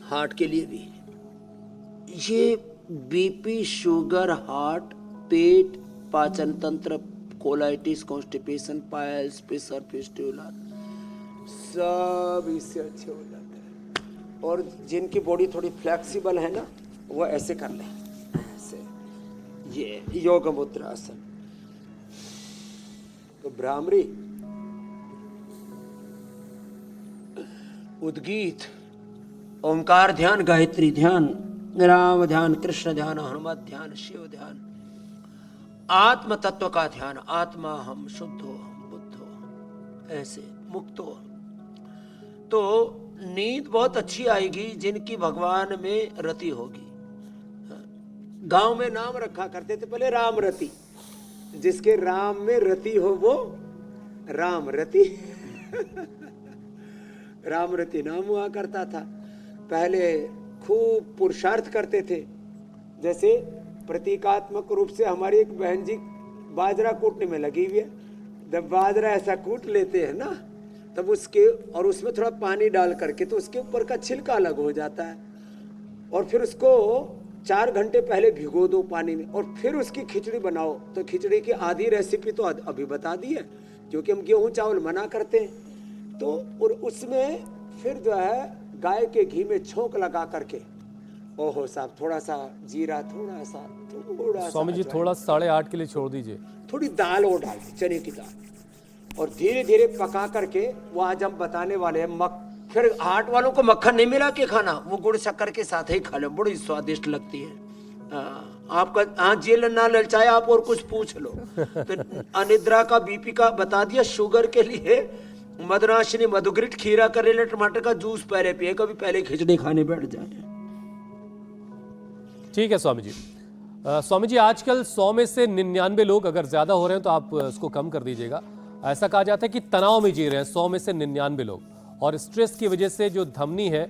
हार्ट के लिए भी। ये बीपी, शुगर, हार्ट, पेट, पाचन तंत्र, colitis, constipation, piles, pressure, fistula, सब इससे अच्छे हो जाते हैं। और जिनकी बॉडी थोड़ी फ्लेक्सिबल है ना, वो ऐसे कर लें, ऐसे, ये योग मुद्रा आसन। तो भ्रामरी, उद्गीत, ओंकार ध्यान, गायत्री ध्यान, राम ध्यान, कृष्ण ध्यान, हनुमत ध्यान, शिव ध्यान, आत्म तत्व का ध्यान, आत्मा हम शुद्ध हो, हम बुद्ध हो, ऐसे मुक्त हो। तो नींद बहुत अच्छी आएगी जिनकी भगवान में रति होगी। गांव में नाम रखा करते थे पहले राम रति, जिसके राम में रति हो वो राम रति। राम रति नाम हुआ करता था। पहले खूब पुरुषार्थ करते थे। जैसे प्रतीकात्मक रूप से हमारी एक बहन जी बाजरा कूटने में लगी हुई है। जब बाजरा ऐसा कूट लेते हैं ना, तब उसके और उसमें थोड़ा पानी डाल करके तो उसके ऊपर का छिलका अलग हो जाता है, और फिर उसको 4 घंटे पहले भिगो दो पानी में, और फिर उसकी खिचड़ी बनाओ। तो खिचड़ी की आधी रेसिपी तो अभी बता दी है, क्योंकि हम गेहूं चावल मना करते हैं। तो और उसमें फिर जो है गाय के घी में छोंक लगा करके, ओहो साहब, थोड़ा सा जीरा, थोड़ा सा स्वामी जी थोड़ा 8:30 के लिए छोड़ दीजिए। थोड़ी दाल और डाल दी, चने की दाल, और धीरे धीरे पका करके वो आज हम बताने वाले हैं। फिर हार्ट वालों को मक्खन नहीं मिला के खाना, वो गुड़ शक्कर के साथ ही खा लो, बड़ी स्वादिष्ट लगती है। आपका जेल ना ललचाए, आप और कुछ पूछ लो। तो अनिद्रा का, बीपी का बता दिया। शुगर के लिए मदनाशिनी, मधुग्रिट, खीरा, करेला, टमाटर का जूस पहले पिए, कभी पहले खिचड़ी खाने बैठ जाए। ठीक है स्वामी जी। स्वामी जी आजकल 100 में से 99 लोग अगर ज्यादा हो रहे हैं तो आप इसको कम कर दीजिएगा। ऐसा कहा जाता है कि तनाव में जी रहे हैं 100 में से 99 लोग, और स्ट्रेस की वजह से जो धमनी है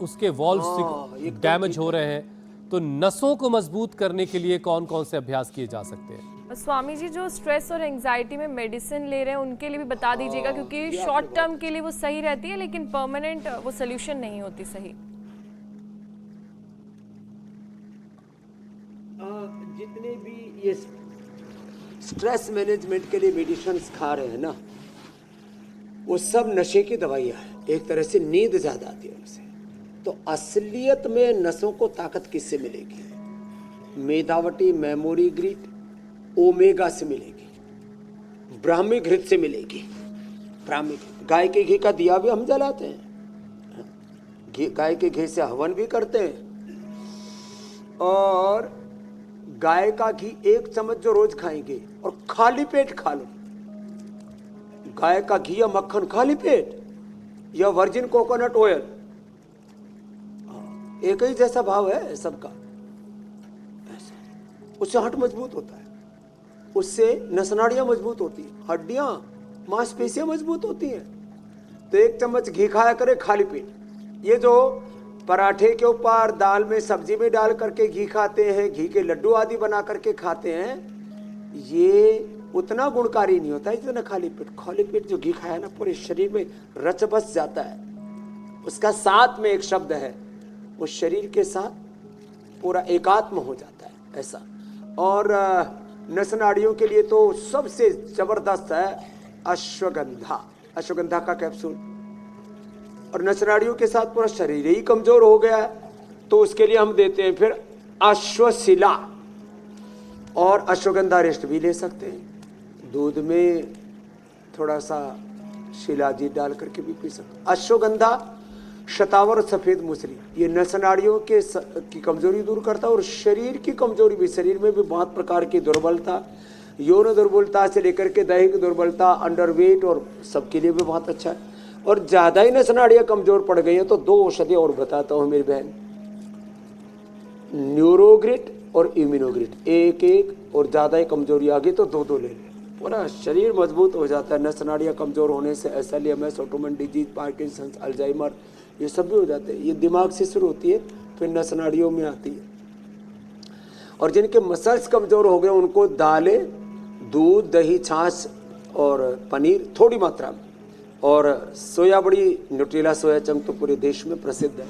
उसके वॉल्व्स डैमेज हो रहे हैं। तो नसों को मजबूत करने के लिए कौन कौन से अभ्यास किए जा सकते हैं? स्वामी जी, जो स्ट्रेस और एंजाइटी में मेडिसिन ले रहे हैं उनके लिए भी बता दीजिएगा, क्योंकि शॉर्ट टर्म के लिए वो सही रहती है लेकिन परमानेंट वो सोल्यूशन नहीं होती सही। जितने भी ये स्ट्रेस मैनेजमेंट के लिए मेडिसिन खा रहे हैं ना, वो सब नशे की दवाइयाँ हैं। एक तरह से नींद ज़्यादा आती है उनसे। तो असलियत में नसों को ताकत किससे मिलेगी? मेधावटी मेमोरी ग्रीट ओमेगा से मिलेगी, ब्राह्मी घृत से मिलेगी। ब्राह्मी गाय के घी का दिया भी हम जलाते हैं, गाय के घी से हवन भी करते हैं। और गाय का घी 1 चम्मच जो रोज खाएंगे और खाली पेट खा लो, गाय का घी या मक्खन खाली पेट या वर्जिन कोकोनट ऑयल, एक ही जैसा भाव है सबका। उससे हार्ट मजबूत होता है, उससे नसनाड़ियां मजबूत होती हैं, हड्डियां मांसपेशियां मजबूत होती हैं। तो 1 चम्मच घी खाया करे खाली पेट। ये जो पराठे के ऊपर दाल में सब्जी में डाल करके घी खाते हैं, घी के लड्डू आदि बना करके खाते हैं, ये उतना गुणकारी नहीं होता है जितना खाली पेट। खाली पेट जो घी खाया ना, पूरे शरीर में रच बस जाता है। उसका साथ में एक शब्द है, वो शरीर के साथ पूरा एकात्म हो जाता है ऐसा। और नसनाड़ियों के लिए तो सबसे जबरदस्त है अश्वगंधा, अश्वगंधा का कैप्सूल। और नसनाड़ियों के साथ पूरा शरीर ही कमजोर हो गया है, तो उसके लिए हम देते हैं फिर अश्वशिला। और अश्वगंधा रेस्ट भी ले सकते हैं, दूध में थोड़ा सा शिलाजीत डाल करके भी पी सकते हैं। अश्वगंधा, शतावर, सफेद मूसली, ये नसनाड़ियों के की कमजोरी दूर करता है। और शरीर की कमजोरी भी, शरीर में भी बहुत प्रकार की दुर्बलता, यौन दुर्बलता से लेकर के दैहिक दुर्बलता, अंडरवेट और सबके लिए भी बहुत अच्छा है। और ज्यादा ही नसनाड़ियां कमजोर पड़ गई हैं तो 2 औषधि और बताता हूं मेरी बहन, न्यूरोग्रिट और इम्यूनोग्रिट। एक और ज्यादा ही कमजोरी आ गई तो 2 ले लें, पूरा शरीर मजबूत हो जाता है। नसनाड़ियां कमजोर होने से एसएलएमएस, ऑटोमन डिजीज, पार्किंसंस, अल्जाइमर, ये सब भी हो जाते हैं। ये दिमाग से शुरू होती है, फिर नसनाड़ियों में आती है। और जिनके मसल्स कमजोर हो गए उनको दालें, दूध, दही, छाछ और पनीर थोड़ी मात्रा में, और सोया बड़ी, न्यूट्रेला सोया चंक तो पूरे देश में प्रसिद्ध है,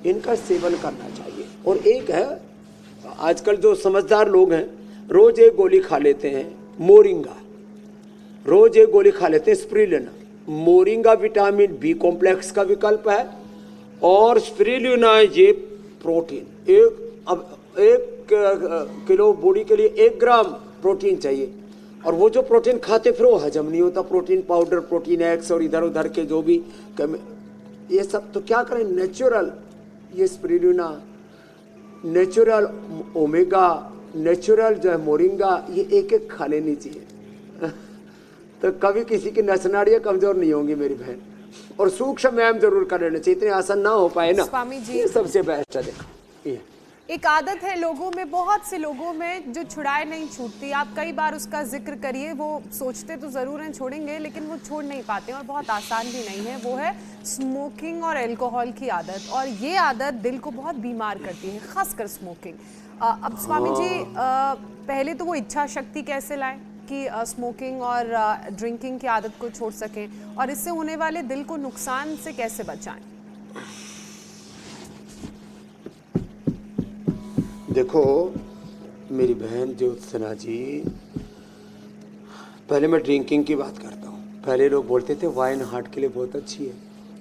इनका सेवन करना चाहिए। और एक है, आजकल जो समझदार लोग हैं रोज 1 गोली खा लेते हैं मोरिंगा, रोज 1 गोली खा लेते हैं स्प्रिलिना। मोरिंगा विटामिन बी कॉम्प्लेक्स का विकल्प है, और स्पिरुलिना ये प्रोटीन। एक किलो बॉडी के लिए 1 ग्राम प्रोटीन चाहिए, और वो जो प्रोटीन खाते फिर वो हजम नहीं होता। प्रोटीन पाउडर, प्रोटीन एक्स और इधर उधर के जो भी ये सब, तो क्या करें, नेचुरल ये स्पिरुलिना, नेचुरल ओमेगा, नेचुरल जो है मोरिंगा, ये 1 खा लेनी चाहिए। तो कभी किसी की नसनाड़ियां कमजोर नहीं होंगी मेरी बहन। और सूक्ष्म व्यायाम जरूर कर लेना चाहिए, इतने आसान ना हो पाए ना, स्वामी जी, ये सबसे बेस्ट है। देखो ये एक आदत है लोगों में, बहुत से लोगों में, जो छुड़ाए नहीं छूटती। आप कई बार उसका जिक्र करिए, वो सोचते तो ज़रूर हैं छोड़ेंगे, लेकिन वो छोड़ नहीं पाते हैं, और बहुत आसान भी नहीं है। वो है स्मोकिंग और अल्कोहल की आदत। और ये आदत दिल को बहुत बीमार करती है, खासकर स्मोकिंग। अब स्वामी जी, पहले तो वो इच्छा शक्ति कैसे लाएं कि स्मोकिंग और ड्रिंकिंग की आदत को छोड़ सकें, और इससे होने वाले दिल को नुकसान से कैसे बचाएं? देखो मेरी बहन ज्योत्सना जी, पहले मैं ड्रिंकिंग की बात करता हूँ। पहले लोग बोलते थे वाइन हार्ट के लिए बहुत अच्छी है।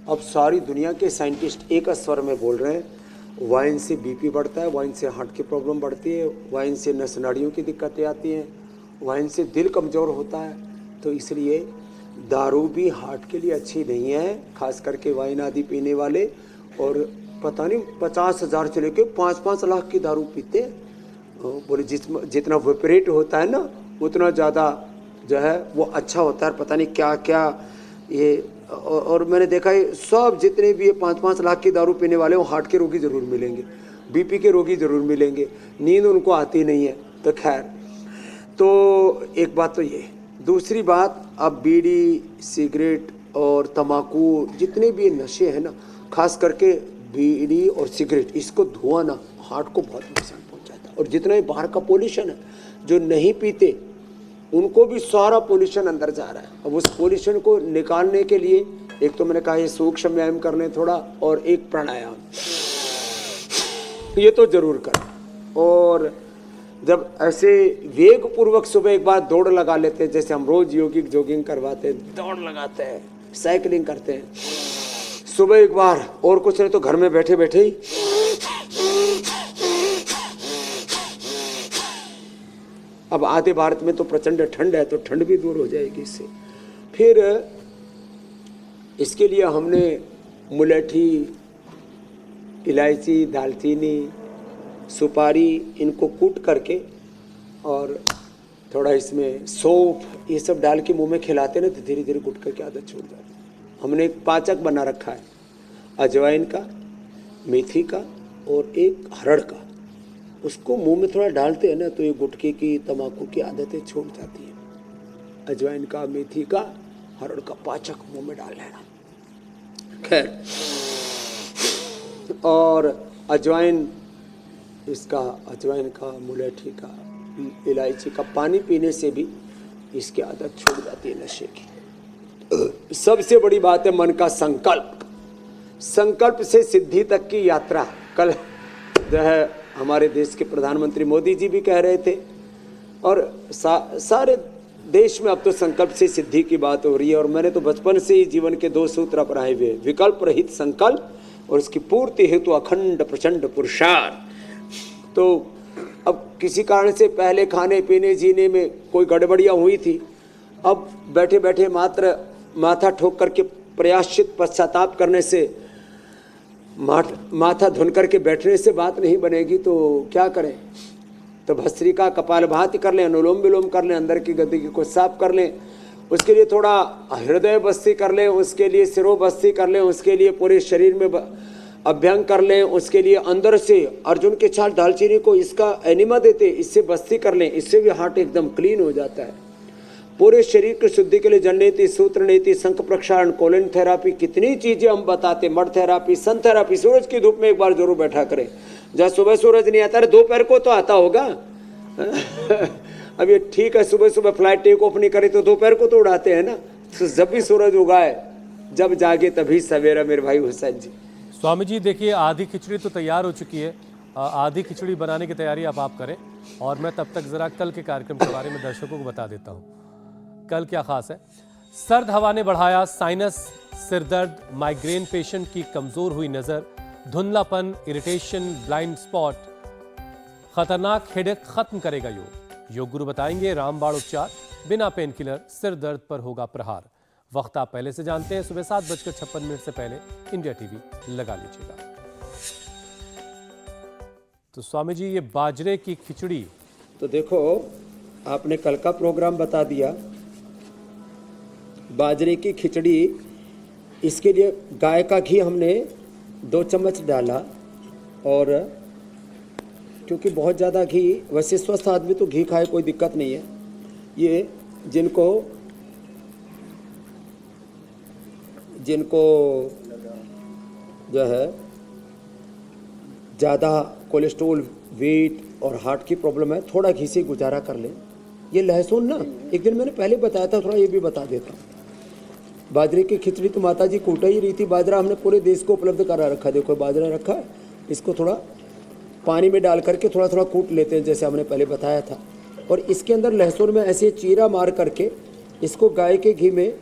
अब सारी दुनिया के साइंटिस्ट एक स्वर में बोल रहे हैं वाइन से बीपी बढ़ता है, वाइन से हार्ट की प्रॉब्लम बढ़ती है, वाइन से नसनाड़ियों की दिक्कतें आती हैं, वाइन से दिल कमज़ोर होता है। तो इसलिए दारू भी हार्ट के लिए अच्छी नहीं है, खास करके वाइन आदि पीने वाले। और पता नहीं 50,000 से लेके 5-5 लाख की दारू पीते हैं। बोले जितना विपरीत होता है ना, उतना ज़्यादा जो है वो अच्छा होता है। पता नहीं क्या क्या ये, और मैंने देखा है सब जितने भी ये 5-5 लाख की दारू पीने वाले, वो हार्ट के रोगी ज़रूर मिलेंगे, बीपी के रोगी ज़रूर मिलेंगे, नींद उनको आती नहीं है। तो खैर, तो एक बात तो ये। दूसरी बात, अब बीड़ी, सिगरेट और तम्बाकू, जितने भी नशे हैं ना, खास करके बीड़ी और सिगरेट, इसको धुआं ना हार्ट को बहुत नुकसान पहुंचाता है। और जितना भी बाहर का पोल्यूशन है, जो नहीं पीते उनको भी सारा पोल्यूशन अंदर जा रहा है। अब उस पोल्यूशन को निकालने के लिए एक तो मैंने कहा ये सूक्ष्म व्यायाम कर लें थोड़ा, और एक प्राणायाम, ये तो जरूर करें। और जब ऐसे वेग पूर्वक सुबह एक बार दौड़ लगा लेते हैं, जैसे हम रोज योगिक जॉगिंग करवाते हैं, दौड़ लगाते हैं, साइकिलिंग करते हैं, सुबह एक बार, और कुछ नहीं तो घर में बैठे बैठे ही अब आधे भारत में तो प्रचंड ठंड है, तो ठंड भी दूर हो जाएगी इससे। फिर इसके लिए हमने मुलेठी, इलायची, दालचीनी, सुपारी, इनको कूट करके और थोड़ा इसमें सौंफ, ये सब डाल के मुंह में खिलाते ना, तो धीरे धीरे गुटखा की आदत छूट जाती है। हमने एक पाचक बना रखा है, अजवाइन का, मेथी का और एक हरड़ का। उसको मुंह में थोड़ा डालते हैं ना, तो ये गुटखे की, तम्बाकू की आदतें छूट जाती हैं। अजवाइन का, मेथी का, हरड़ का पाचक मुंह में डाल लेना। खैर, और अजवाइन, इसका अजवाइन का, मुलेठी का, इलायची का पानी पीने से भी इसकी आदत छूट जाती है नशे की। सबसे बड़ी बात है मन का संकल्प। संकल्प से सिद्धि तक की यात्रा। कल जो है हमारे देश के प्रधानमंत्री मोदी जी भी कह रहे थे, और सारे देश में अब तो संकल्प से सिद्धि की बात हो रही है। और मैंने तो बचपन से ही जीवन के 2 सूत्र अपनाए हुए, विकल्प रहित संकल्प और उसकी पूर्ति हेतु अखंड प्रचंड पुरुषार्थ। तो अब किसी कारण से पहले खाने पीने जीने में कोई गड़बड़ियाँ हुई थी, अब बैठे बैठे मात्र माथा ठोक करके प्रयाश्चित पश्चाताप करने से, माथा धुन करके बैठने से बात नहीं बनेगी। तो क्या करें? तो भस्त्रिका, कपालभाति कर लें, अनुलोम विलोम कर लें, अंदर की गंदगी को साफ कर लें, उसके लिए थोड़ा हृदय बस्ती कर लें, उसके लिए सिरो बस्ती कर लें, उसके लिए पूरे शरीर में अभ्यंग कर लें, उसके लिए अंदर से अर्जुन के छाल दालचीनी को इसका एनिमा देते, इससे बस्ती कर लें, इससे भी हार्ट एकदम क्लीन हो जाता है। पूरे शरीर की शुद्धि के लिए जल नीति, सूत्र नीति, शंख प्रक्षालन, कोलिन थेरापी, कितनी चीजें हम बताते, मड थेरापी, सन थेरापी। सूरज की धूप में एक बार जरूर बैठा करें। जहाँ सुबह सूरज नहीं आता, दोपहर को तो आता होगा। अब ये ठीक है, सुबह सुबह फ्लाइट टेक ऑफ नहीं करे तो दोपहर को तो उड़ाते हैं ना। तो जब भी सूरज उगाए, जब जागे तभी सवेरा, मेरे भाई हुसैन जी। स्वामी जी देखिए, आधी खिचड़ी तो तैयार हो चुकी है, आधी खिचड़ी बनाने की तैयारी आप करें, और मैं तब तक जरा कल के कार्यक्रम के बारे में दर्शकों को बता देता हूँ। कल क्या खास है? सर्द हवा ने बढ़ाया साइनस, सिरदर्द, माइग्रेन पेशेंट की कमजोर हुई नजर, धुंधलापन, इरिटेशन, ब्लाइंड स्पॉट, खतरनाक हेडेक खत्म करेगा योग। योग गुरु बताएंगे रामबाण उपचार, बिना पेन किलर, सिर दर्द पर होगा प्रहार। वक्त आप पहले से जानते हैं, सुबह 7:56 से पहले इंडिया टीवी लगा लीजिएगा। तो स्वामी जी, ये बाजरे की खिचड़ी, तो देखो आपने कल का प्रोग्राम बता दिया। बाजरे की खिचड़ी, इसके लिए गाय का घी हमने 2 चम्मच डाला, और क्योंकि बहुत ज़्यादा घी, वैसे स्वस्थ आदमी तो घी खाए कोई दिक्कत नहीं है। ये जिनको जो है ज़्यादा कोलेस्ट्रोल, वेट और हार्ट की प्रॉब्लम है, थोड़ा घी से गुजारा कर लें। ये लहसुन ना, एक दिन मैंने पहले बताया था, थोड़ा ये भी बता देता हूँ। बाजरे की खिचड़ी तो माता जी कूटा ही रही थी। बाजरा हमने पूरे देश को उपलब्ध करा रखा। देखो बाजरा रखा, इसको थोड़ा पानी में डाल करके थोड़ा थोड़ा कूट लेते हैं, जैसे हमने पहले बताया था। और इसके अंदर लहसुन में ऐसे चीरा मार करके इसको गाय के घी में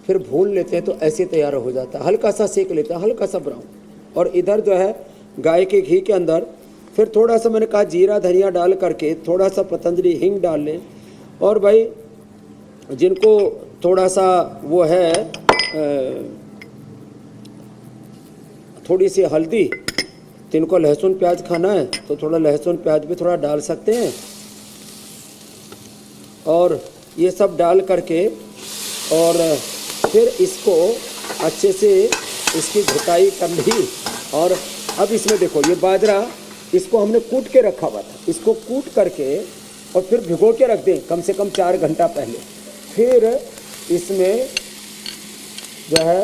फिर भून लेते हैं, तो ऐसे तैयार हो जाता है। हल्का सा सेक लेते हैं, हल्का सा ब्राउन। और इधर जो है गाय के घी के अंदर फिर थोड़ा सा, मैंने कहा, जीरा धनिया डाल करके थोड़ा सा पतंजलि हिंग डाल लें। और भाई जिनको थोड़ा सा वो है, थोड़ी सी हल्दी, जिनको लहसुन प्याज खाना है तो थोड़ा लहसुन प्याज भी थोड़ा डाल सकते हैं। और ये सब डाल करके और फिर इसको अच्छे से इसकी घुटाई कर ली। और अब इसमें देखो, ये बाजरा, इसको हमने कूट के रखा हुआ था, इसको कूट करके और फिर भिगो के रख दें कम से कम 4 घंटा पहले। फिर इसमें जो है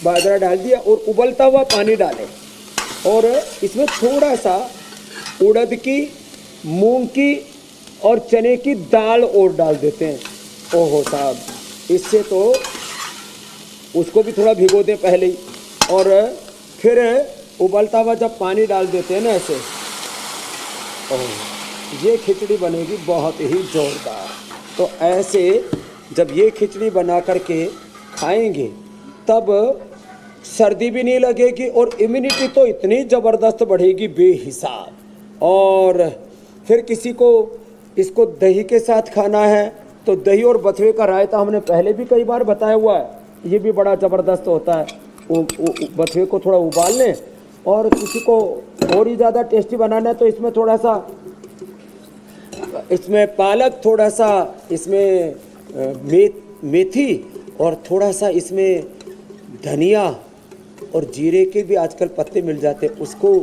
बाजरा डाल दिया और उबलता हुआ पानी डालें। और इसमें थोड़ा सा उड़द की, मूंग की और चने की दाल और डाल देते हैं। ओहो साहब, इससे तो उसको भी थोड़ा भिगो दें पहले ही, और फिर उबलता हुआ जब पानी डाल देते हैं ना ऐसे, ओह ये खिचड़ी बनेगी बहुत ही जोरदार। तो ऐसे जब ये खिचड़ी बना करके खाएंगे तब सर्दी भी नहीं लगेगी और इम्यूनिटी तो इतनी ज़बरदस्त बढ़ेगी बेहिसाब। और फिर किसी को इसको दही के साथ खाना है तो दही और बथुए का रायता हमने पहले भी कई बार बताया हुआ है, ये भी बड़ा ज़बरदस्त होता है। बथुए को थोड़ा उबाल लें, और किसी को और ही ज़्यादा टेस्टी बनाना है तो इसमें थोड़ा सा, इसमें पालक, थोड़ा सा इसमें मेथी और थोड़ा सा इसमें धनिया और जीरे के भी आजकल पत्ते मिल जाते हैं, उसको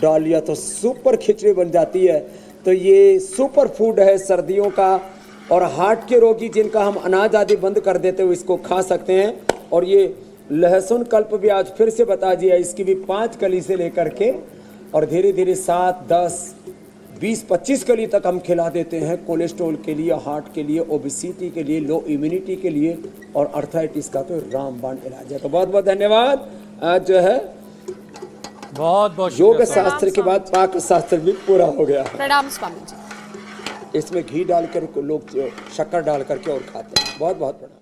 डाल लिया तो सुपर खिचड़ी बन जाती है। तो ये सुपर फूड है सर्दियों का, और हार्ट के रोगी जिनका हम अनाज आदि बंद कर देते हुए इसको खा सकते हैं। और ये लहसुन कल्प भी आज फिर से बता दिया, इसकी भी 5 कली से लेकर के और धीरे धीरे 7, 10, 20, 25 कली तक हम खिला देते हैं, कोलेस्ट्रॉल के लिए, हार्ट के लिए, ओबेसिटी के लिए, लो इम्यूनिटी के लिए, और अर्थराइटिस का तो रामबाण इलाज है। तो बहुत बहुत धन्यवाद। आज जो है बहुत बहुत योग शास्त्र के बाद पाक शास्त्र भी पूरा हो गया। प्रणाम स्वामी जी। इसमें घी डाल कर लोग शक्कर डाल करके और खाते हैं। बहुत बहुत प्रणाम।